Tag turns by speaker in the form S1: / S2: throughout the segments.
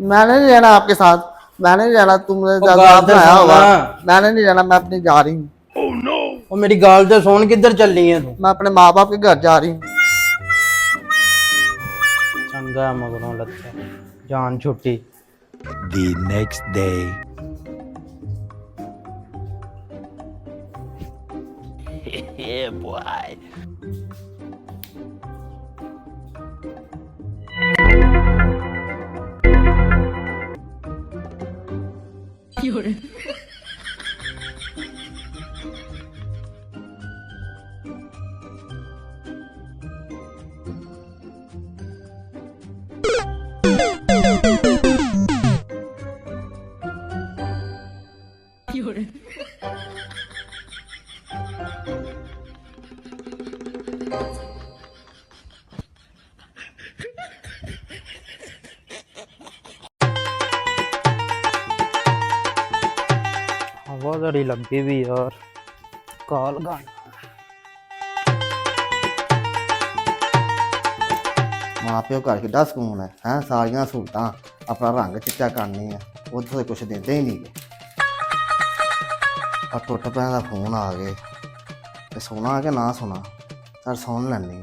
S1: मैंने नहीं जाना आपके साथ, मैंने नहीं जाना, तुमने
S2: ਉਹ
S1: ज्यादा
S2: ਗੱਲ ਤੇ
S1: बनाया
S2: ਸੁਣ
S1: होगा।
S2: ਲੈ।
S1: मैंने नहीं जाना, मैं अपनी जा रही हूँ।
S2: ਉਹ ਮੇਰੀ ਗੱਲ ਤੇ ਸੁਣ, ਕਿੱਧਰ ਚੱਲੀ ਐ ਤੂੰ?
S1: मैं अपने माँ बाप के घर जा रही हूँ।
S2: ਚੰਗਾ ਮਗਰੋਂ ਲੱਥਿਆ, ਜਾਨ ਛੁੱਟੀ।
S3: The next day. Yeah, boy.
S2: ਹਵਾਦਾਰੀ ਲੱਗੀ ਵੀ ਯਾਰ, ਕਾਲ ਗਾਣ।
S1: माँ प्यो घर किड्डा सकून है सारियां सहूलतां, अपना रंग चिट्टा करनी है, उद्धर तो कुछ देंदे ही नहीं गे। और टुट पैन का फोन आ गए तो सोना कि ना सोना, सर सुन लैनी।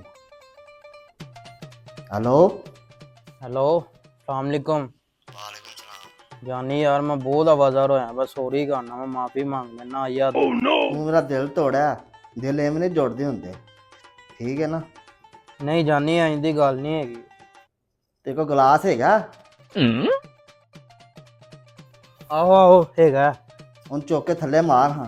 S1: हेलो
S2: ਹੈਲੋ, ਸਲਾਮੁਅਲੈकुम।
S1: वालेकुम सलाम।
S2: ਜਾਨੀ ਯਾਰ ਮੈਂ ਬਹੁਤ ਆਵਾਜ਼ਾਰ ਹੋਇਆ, ਬਸ ਸੌਰੀ ਕਰਨਾ, ਮੈਂ ਮਾਫੀ ਮੰਗ ਲੈਣਾ ਯਾਰ।
S1: तू मेरा दिल तोड़िया, दिल एवं नहीं जुड़ते होंगे, ठीक है ना।
S2: ਨਹੀਂ ਜਾਨੀ, ਇੰਜ ਦੀ ਗੱਲ ਨਹੀਂ ਹੈਗੀ।
S1: तेरे को गिलास हैगा,
S2: ਆਹੋ ਆਹੋ ਹੈਗਾ।
S1: उन चुक के थल्ले मार। हाँ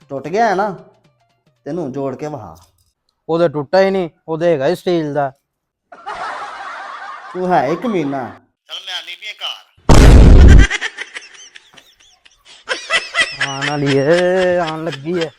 S1: टुट गया है ना, तेनू जोड़ के वहा।
S2: ਉਹਦੇ ਟੁੱਟਾ ਹੀ ਨਹੀਂ, ਉਹਦੇ ਹੈਗਾ ਸਟੀਲ ਦਾ।
S1: तू है एक कमीना। चल मैं आनी भी घर।
S2: ਆਣ ਵਾਲੀ ਏ, ਆਣ ਲੱਗੀ ਏ।